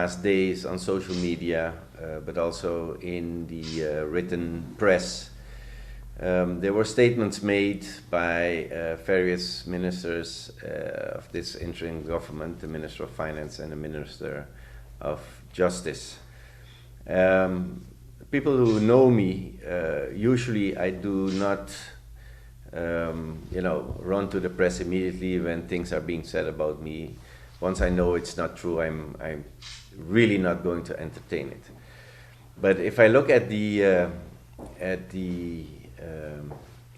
past days on social media, but also in the written press. There were statements made by various ministers of this interim government, the Minister of Finance and the Minister of Justice. People who know me, usually I do not run to the press immediately when things are being said about me. Once I know it's not true, I'm really not going to entertain it. But if I look at the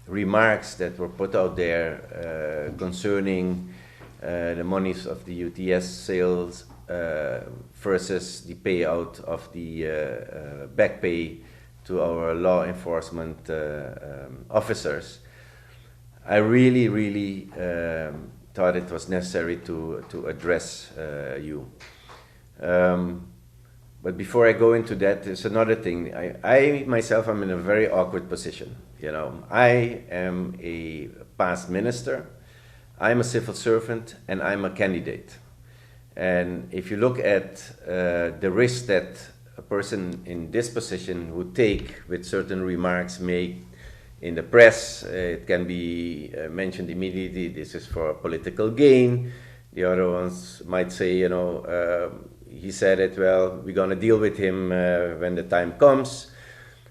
remarks that were put out there concerning the monies of the UTS sales versus the payout of the back pay to our law enforcement officers, I really thought it was necessary to address you. But before I go into that, there's another thing. I myself am in a very awkward position. I am a past minister, I'm a civil servant, and I'm a candidate. And if you look at the risk that a person in this position would take with certain remarks made in the press, it can be mentioned immediately, this is for political gain. The other ones might say, he said it, well, we're going to deal with him when the time comes.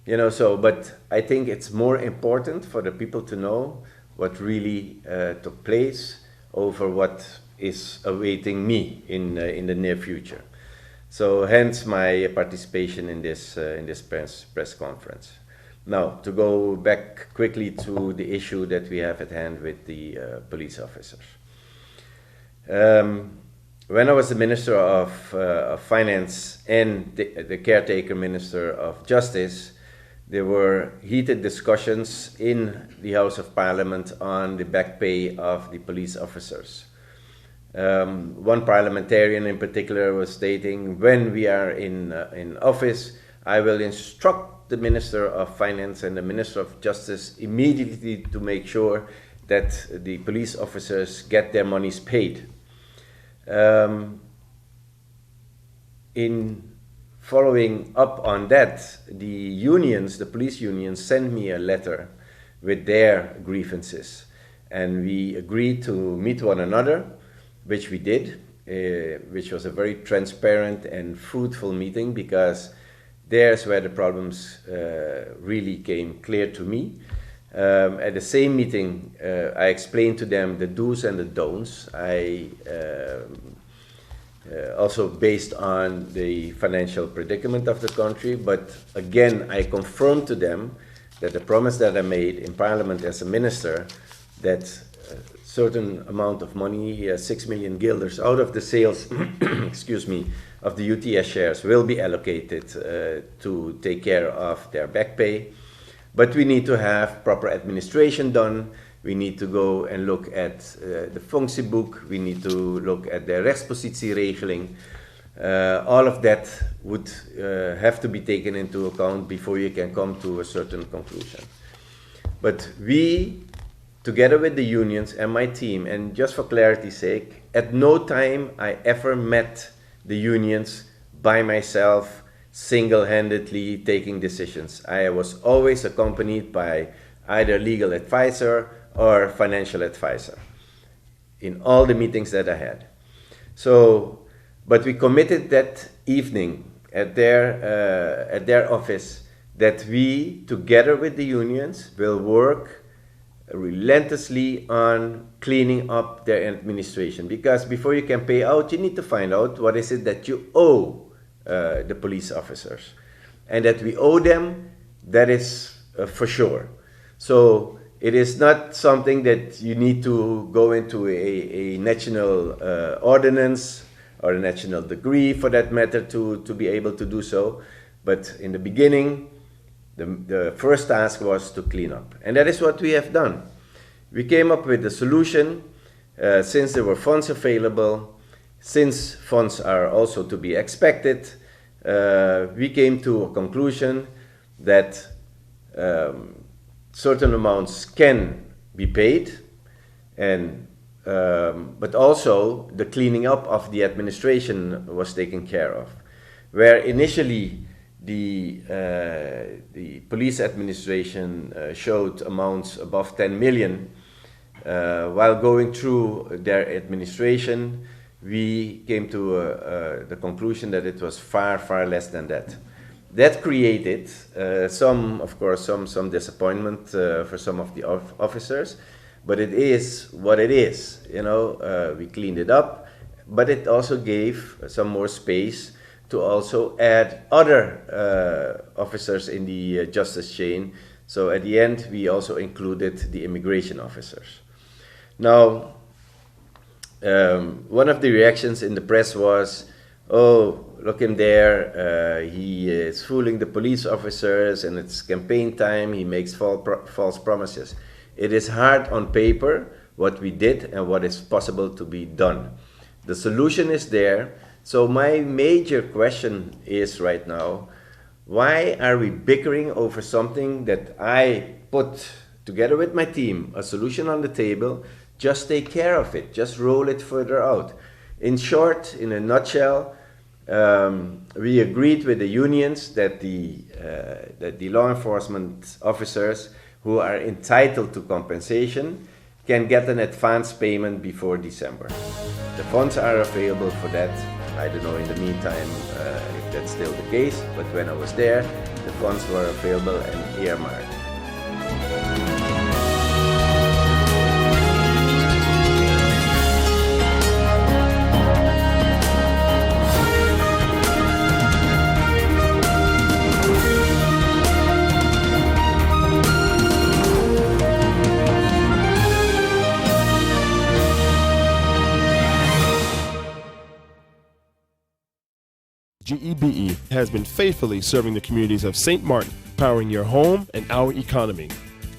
But I think it's more important for the people to know what really took place over what is awaiting me in the near future. So hence my participation in this press conference. Now, to go back quickly to the issue that we have at hand with the police officers. When I was the Minister of Finance and the caretaker Minister of Justice, there were heated discussions in the House of Parliament on the back pay of the police officers. One parliamentarian in particular was stating, when we are in office, I will instruct the Minister of Finance and the Minister of Justice immediately to make sure that the police officers get their monies paid. In following up on that, the police unions sent me a letter with their grievances, and we agreed to meet one another, which we did, which was a very transparent and fruitful meeting, because there's where the problems really came clear to me. At the same meeting, I explained to them the do's and the don'ts. Also based on the financial predicament of the country, but again, I confirmed to them that the promise that I made in Parliament as a minister, that a certain amount of money, 6 million guilders, out of the sales, excuse me, of the UTS shares will be allocated to take care of their back pay. But we need to have proper administration done. We need to go and look at the functieboek. We need to look at the rechtspositieregeling. All of that would have to be taken into account before you can come to a certain conclusion. But we, together with the unions and my team, and just for clarity's sake, at no time I ever met the unions by myself, single-handedly taking decisions. I was always accompanied by either legal advisor or financial advisor in all the meetings that I had. So, but we committed that evening at their office that we, together with the unions, will work relentlessly on cleaning up their administration. Because before you can pay out, you need to find out what is it that you owe the police officers. And that we owe them, that is for sure. So it is not something that you need to go into a national ordinance or a national decree for that matter to be able to do so. But in the beginning, the first task was to clean up. And that is what we have done. We came up with a solution since there were funds available, since funds are also to be expected. We came to a conclusion that certain amounts can be paid, and but also the cleaning up of the administration was taken care of. where initially the police administration showed amounts above 10 million, while going through their administration, we came to the conclusion that it was far, far less than that. That created some disappointment for some of the officers, but it is what it is. You know, we cleaned it up, but it also gave some more space to also add other officers in the justice chain. So at the end, we also included the immigration officers. Now, one of the reactions in the press was, oh, look him there, he is fooling the police officers and it's campaign time, he makes false promises. It is hard on paper what we did and what is possible to be done. The solution is there. So my major question is right now, why are we bickering over something that I put together with my team, a solution on the table? Just take care of it, just roll it further out. In short, in a nutshell, we agreed with the unions that the law enforcement officers who are entitled to compensation can get an advance payment before December. The funds are available for that. I don't know in the meantime if that's still the case, but when I was there, the funds were available and earmarked. GEBE has been faithfully serving the communities of St. Martin, powering your home and our economy.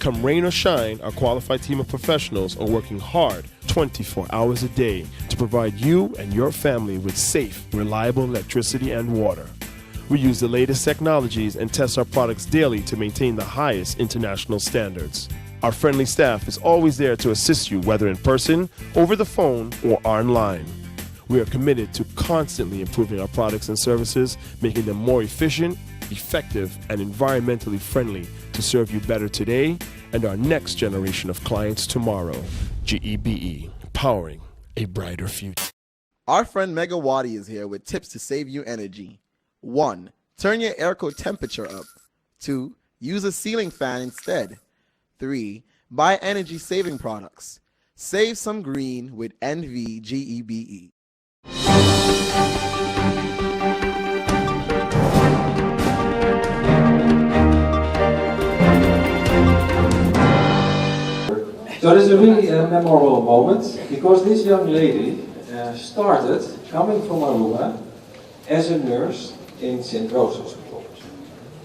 Come rain or shine, our qualified team of professionals are working hard 24 hours a day to provide you and your family with safe, reliable electricity and water. We use the latest technologies and test our products daily to maintain the highest international standards. Our friendly staff is always there to assist you, whether in person, over the phone, or online. We are committed to constantly improving our products and services, making them more efficient, effective, and environmentally friendly to serve you better today and our next generation of clients tomorrow. GEBE, powering a brighter future. Our friend Megawati is here with tips to save you energy. 1. Turn your airco temperature up. 2. Use a ceiling fan instead. 3. Buy energy-saving products. Save some green with NVGEBE. So this is a really memorable moment because this young lady started coming from Aruba as a nurse in St. Rose Hospital.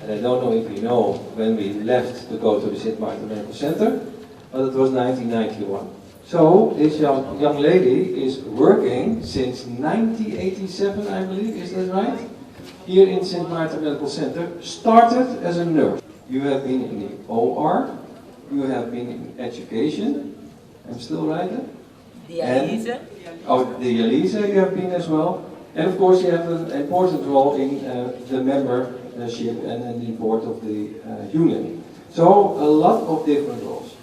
And I don't know if you know when we left to go to the St. Martin Medical Center, but it was 1991. So this young lady is working since 1987, I believe, is that right? Here in St. Martin Medical Center, started as a nurse. You have been in the OR, you have been in education, I'm still right there? Dialyse. The dialyse you have been as well. And of course you have an important role in the membership and in the board of the union. So a lot of different roles.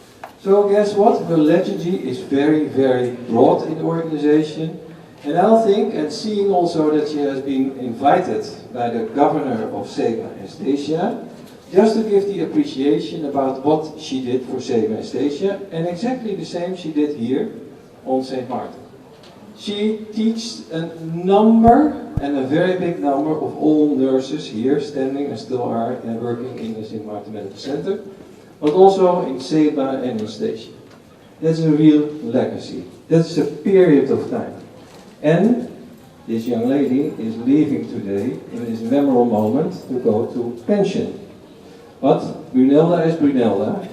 So guess what? Her legacy is very, very broad in the organization. And I think, and seeing also that she has been invited by the governor of SEMA Estacia, just to give the appreciation about what she did for SEMA Estacia, and exactly the same she did here on St. Martin. She teaches a number, and a very big number, of all nurses here standing and still are working in the St. Martin Medical Center, but also in SEMA and in Estacia. That's a real legacy. That's a period of time. And this young lady is leaving today in this memorable moment to go to pension. But Brunelda is Brunelda.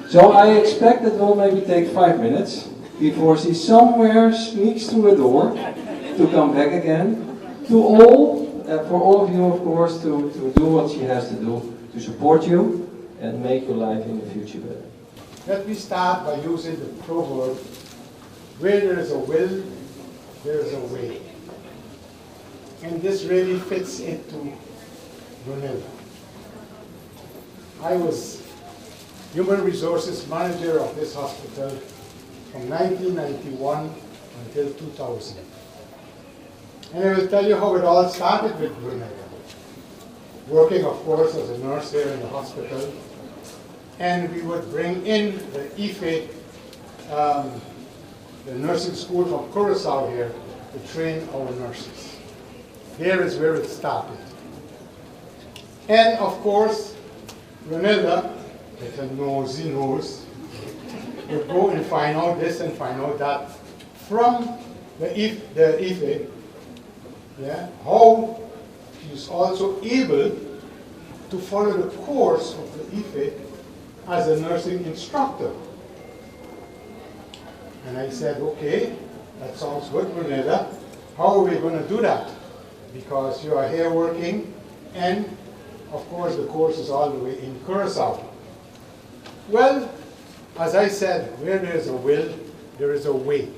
So I expect it will maybe take 5 minutes before she somewhere sneaks through a door to come back again. To all, for all of you of course, to do what she has to do to support you and make your life in the future better. Let me start by using the proverb, where there is a will, there is a way. and this really fits into Brunelda. I was human resources manager of this hospital from 1991 until 2000. And I will tell you how it all started with Brunelda. Working, of course, as a nurse here in the hospital, and we would bring in the IFE, the nursing school from Curacao here, to train our nurses. There is where it started. And of course, Brunelda, like a nosy nose, would go and find out this and find out that from the IFE, yeah, how she is also able to follow the course of the IFE as a nursing instructor. And I said, okay, that sounds good, Brunelda. How are we going to do that? Because you are here working, and of course the course is all the way in Curacao. Well, as I said, where there is a will, there is a way.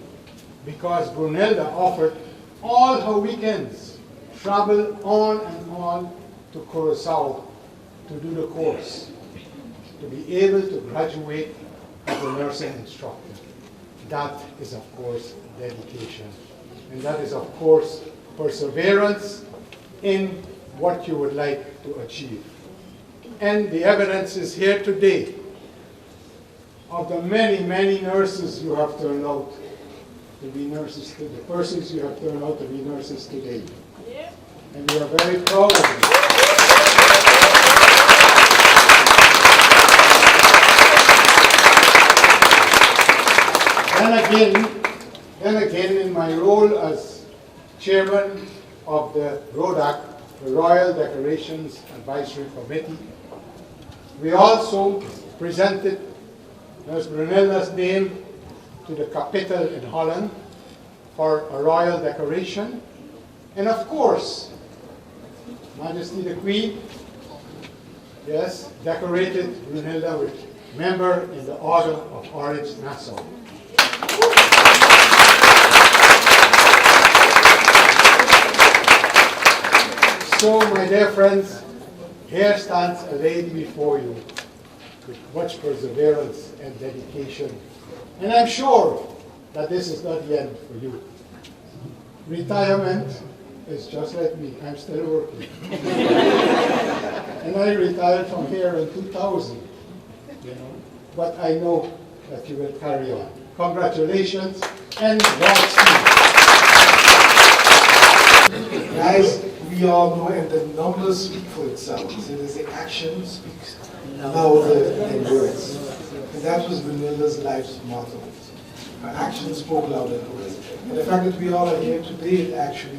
Because Brunelda offered all her weekends, travel on and on to Curacao to do the course, to be able to graduate as a nursing instructor. That is, of course, dedication. And that is, of course, perseverance in what you would like to achieve. And the evidence is here today of the many, many nurses you have turned out to be nurses, the persons you have turned out to be nurses today. Yeah. And we are very proud of you. Then again, in my role as chairman of the RODAC, the Royal Decorations Advisory Committee, we also presented Nurse Brunelda's name to the capital in Holland for a royal decoration. And of course, Majesty the Queen, yes, decorated Brunelda with member in the Order of Orange Nassau. So, my dear friends, here stands a lady before you with much perseverance and dedication. And I'm sure that this is not the end for you. Retirement is just like me. I'm still working. And I retired from here in 2000, But I know that you will carry on. Congratulations and Godspeed. Guys, we all know, and the numbers speak for itself. So there's the action speaks louder than words. And that was Brunelda's life's motto. Her actions spoke louder than words. And the fact that we all are here today actually,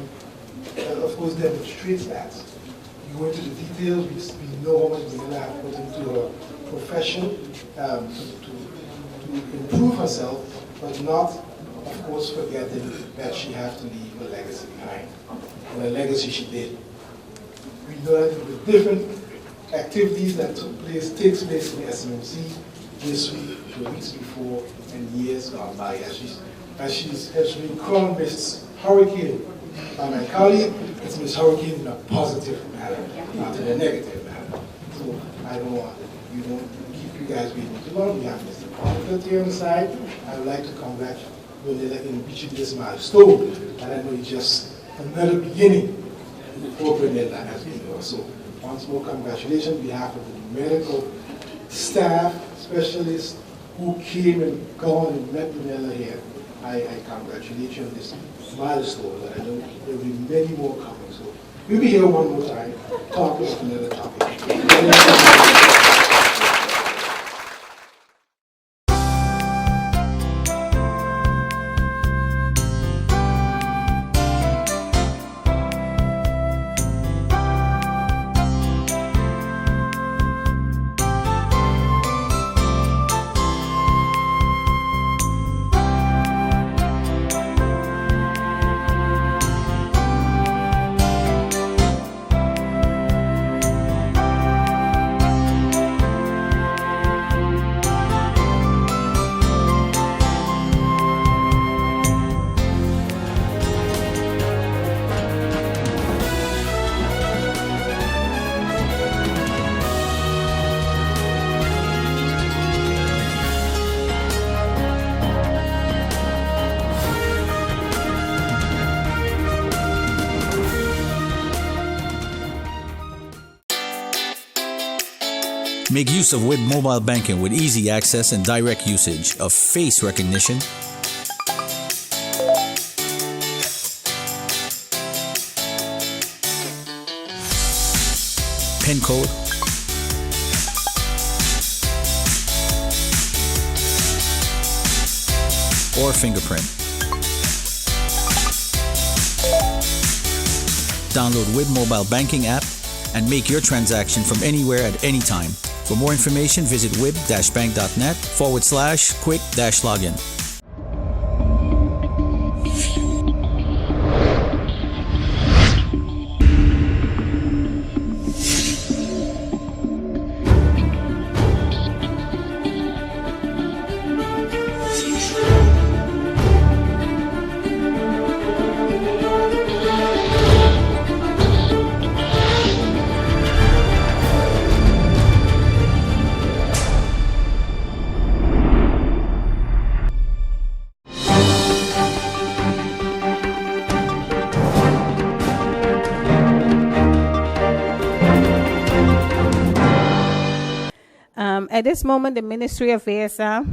of course, demonstrates that. You go into the details, we know how much Brunelda has put into her profession to improve herself, but not, of course, forgetting that she has to leave a legacy behind. And a legacy she did. We know that the different activities that takes place in the SMMC this week, the weeks before, and years gone by, as she crowned Miss Hurricane by my colleague. It's Miss Hurricane in a positive manner, not in a negative manner. So I don't want keep you guys waiting too long. We have Mr. Conrad here on the side. I would like to congratulate Brunelda in reaching this milestone, and I know it's just another beginning for Brunelda has been here. So once more, congratulations on behalf of the medical staff, specialists who came and gone and met Brunelda here. I congratulate you on this milestone, and I know there will be many more coming. So we'll be here one more time, talking about another topic. Make use of WIB mobile banking with easy access and direct usage of face recognition, PIN code, or fingerprint. Download WIB mobile banking app and make your transaction from anywhere at any time. For more information, visit wib-bank.net/quick-login. At this moment, the Ministry of ASR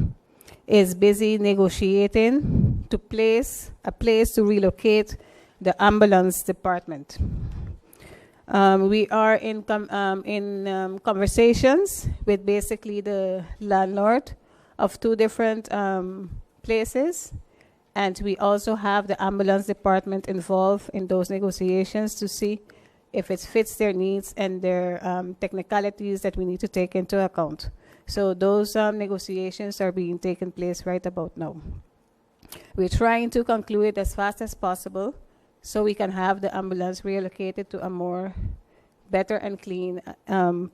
is busy negotiating to place a place to relocate the ambulance department. We are in conversations with basically the landlord of two different places, and we also have the ambulance department involved in those negotiations to see if it fits their needs and their technicalities that we need to take into account. So those negotiations are being taken place right about now. We're trying to conclude it as fast as possible so we can have the ambulance relocated to a more better and clean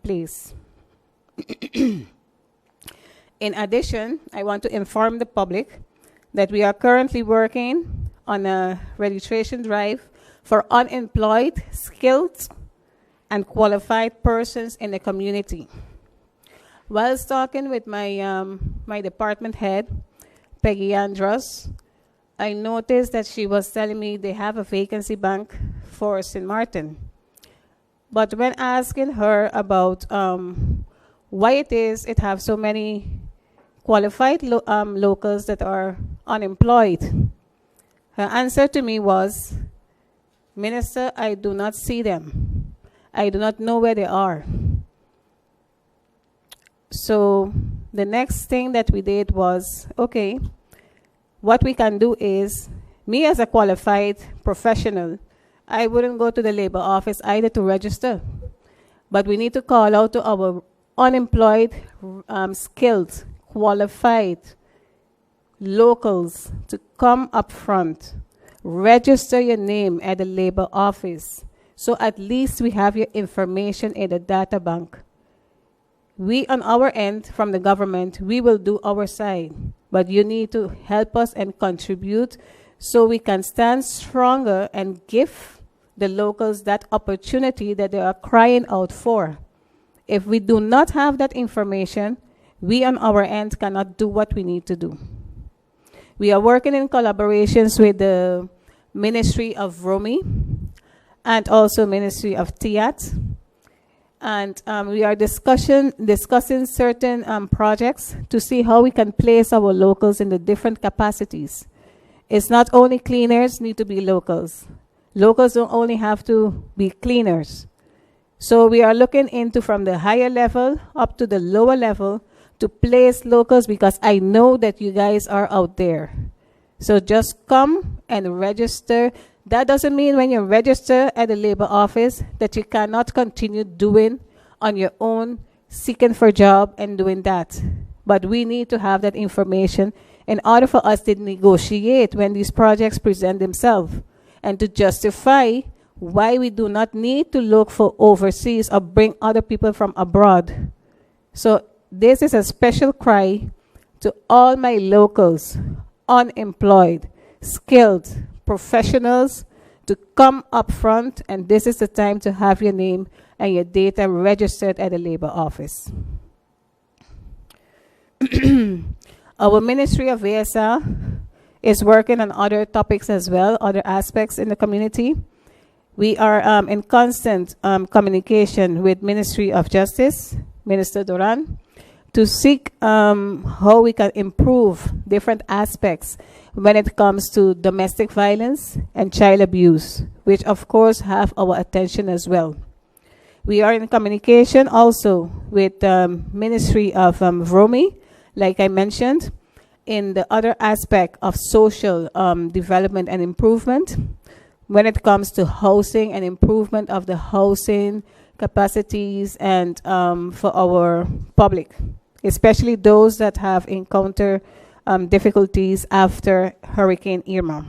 place. In addition, I want to inform the public that we are currently working on a registration drive for unemployed, skilled, and qualified persons in the community. Whilst talking with my, my department head, Peggy Andros, I noticed that she was telling me they have a vacancy bank for St. Martin. But when asking her about why it is it have so many qualified locals that are unemployed, her answer to me was, Minister, I do not see them. I do not know where they are. So the next thing that we did was, okay, what we can do is, me as a qualified professional, I wouldn't go to the labor office either to register, but we need to call out to our unemployed, skilled, qualified locals to come up front, register your name at the labor office, so at least we have your information in the data bank. We, on our end, from the government, we will do our side, but you need to help us and contribute so we can stand stronger and give the locals that opportunity that they are crying out for. If we do not have that information, we on our end cannot do what we need to do. We are working in collaborations with the Ministry of Romi and also Ministry of Tiat. And we are discussing certain projects to see how we can place our locals in the different capacities. It's not only cleaners need to be locals. Locals don't only have to be cleaners. So we are looking into from the higher level up to the lower level to place locals, because I know that you guys are out there. So just come and register. That doesn't mean when you register at the labor office that you cannot continue doing on your own, seeking for a job and doing that. But we need to have that information in order for us to negotiate when these projects present themselves and to justify why we do not need to look for overseas or bring other people from abroad. So this is a special cry to all my locals, unemployed, skilled professionals, to come up front, and this is the time to have your name and your data registered at the labor office. Our Ministry of ASR is working on other topics as well, other aspects in the community. We are in constant communication with Ministry of Justice, Minister Duran, to seek how we can improve different aspects when it comes to domestic violence and child abuse, which of course have our attention as well. We are in communication also with the Ministry of Vromi, like I mentioned, in the other aspect of social development and improvement when it comes to housing and improvement of the housing capacities and for our public, especially those that have encountered difficulties after Hurricane Irma.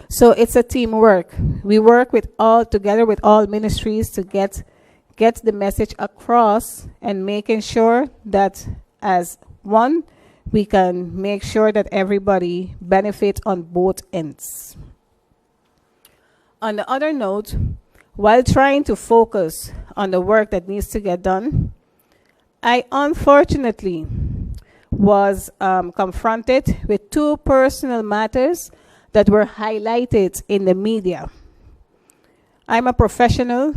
So it's a teamwork. We work together with all ministries to get the message across and making sure that as one, we can make sure that everybody benefits on both ends. On the other note, while trying to focus on the work that needs to get done, I unfortunately was confronted with two personal matters that were highlighted in the media. I'm a professional.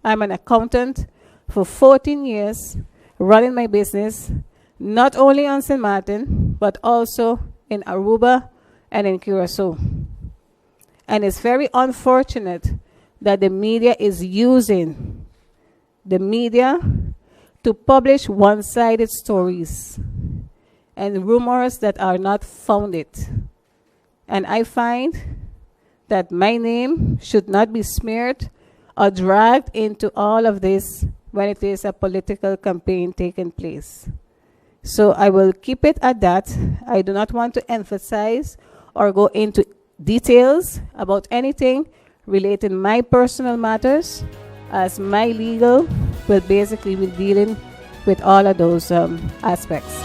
I'm an accountant for 14 years, running my business, not only on St. Martin, but also in Aruba and in Curacao. And it's very unfortunate that the media is using the media to publish one-sided stories and rumors that are not founded. And I find that my name should not be smeared or dragged into all of this when it is a political campaign taking place. So I will keep it at that. I do not want to emphasize or go into details about anything relating my personal matters, as my legal will basically be dealing with all of those aspects.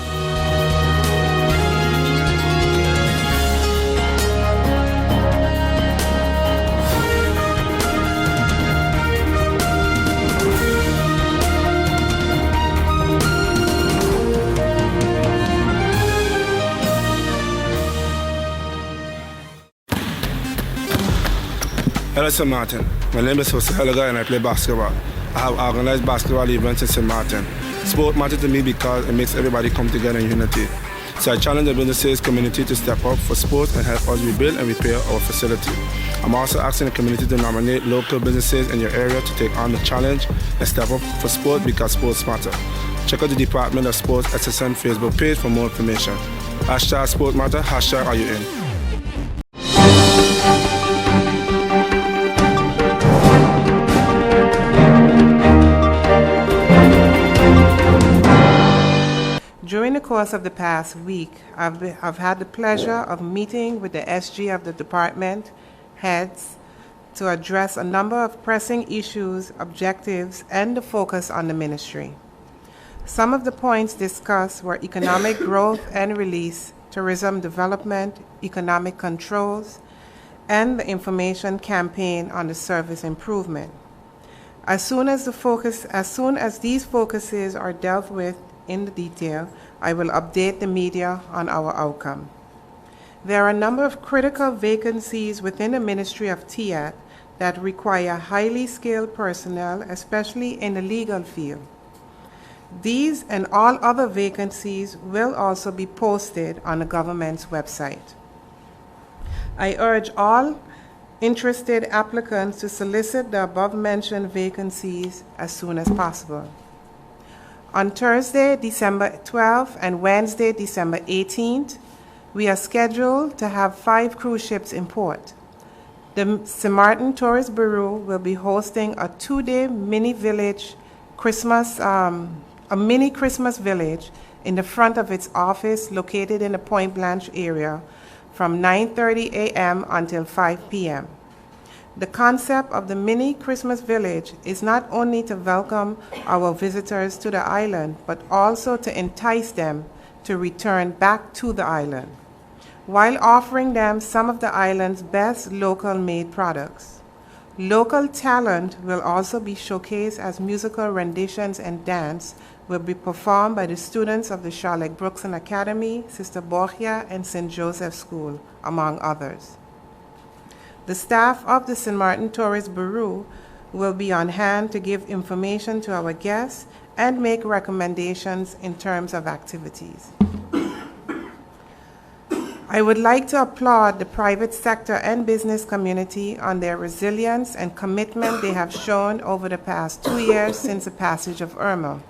Hello, St. Martin. My name is Jose Helaga and I play basketball. I have organized basketball events in St. Martin. Sport matters to me because it makes everybody come together in unity. So I challenge the businesses community to step up for sports and help us rebuild and repair our facility. I'm also asking the community to nominate local businesses in your area to take on the challenge and step up for sport because sports matter. Check out the Department of Sports SXM Facebook page for more information. Hashtag Sport Matter, hashtag Are You In? During the course of the past week, I've had the pleasure of meeting with the SG of the department heads to address a number of pressing issues, objectives, and the focus on the ministry. Some of the points discussed were economic growth and release, tourism development, economic controls, and the information campaign on the service improvement. As soon as these focuses are dealt with in the detail, I will update the media on our outcome. There are a number of critical vacancies within the Ministry of TIAT that require highly skilled personnel, especially in the legal field. These and all other vacancies will also be posted on the government's website. I urge all interested applicants to solicit the above-mentioned vacancies as soon as possible. On Thursday, December 12th and Wednesday, December 18th, we are scheduled to have 5 cruise ships in port. The St. Martin Tourist Bureau will be hosting a 2-day mini Christmas village in the front of its office located in the Point Blanche area from 9:30 a.m. until 5 p.m. The concept of the mini Christmas village is not only to welcome our visitors to the island, but also to entice them to return back to the island, while offering them some of the island's best local-made products. Local talent will also be showcased as musical renditions and dance will be performed by the students of the Charlotte Brookson Academy, Sister Borgia, and St. Joseph School, among others. The staff of the St. Martin Tourist Bureau will be on hand to give information to our guests and make recommendations in terms of activities. I would like to applaud the private sector and business community on their resilience and commitment they have shown over the past 2 years since the passage of Irma.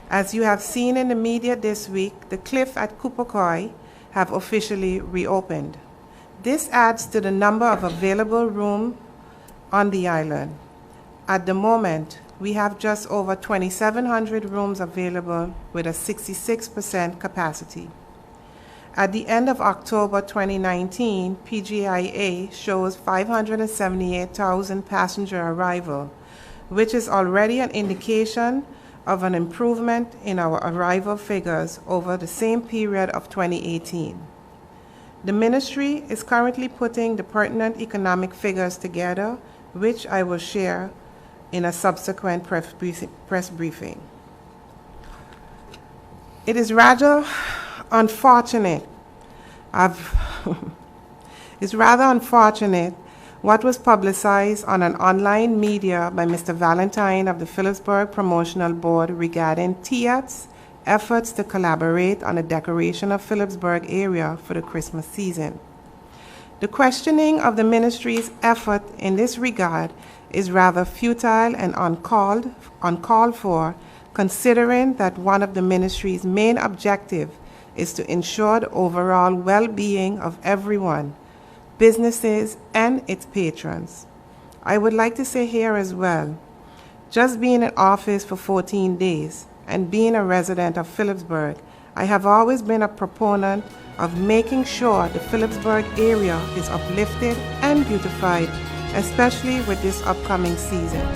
As you have seen in the media this week, the cliff at Kupakoy have officially reopened. This adds to the number of available rooms on the island. At the moment, we have just over 2,700 rooms available with a 66% capacity. At the end of October 2019, PGIA shows 578,000 passenger arrival, which is already an indication of an improvement in our arrival figures over the same period of 2018. The Ministry is currently putting the pertinent economic figures together, which I will share in a subsequent press briefing. It is rather unfortunate. It's rather unfortunate what was publicized on an online media by Mr. Valentine of the Phillipsburg Promotional Board regarding TIAT's efforts to collaborate on the decoration of Phillipsburg area for the Christmas season. The questioning of the Ministry's effort in this regard is rather futile and uncalled for, considering that one of the Ministry's main objectives is to ensure the overall well-being of everyone, businesses, and its patrons. I would like to say here as well, just being in office for 14 days and being a resident of Phillipsburg, I have always been a proponent of making sure the Phillipsburg area is uplifted and beautified, especially with this upcoming season.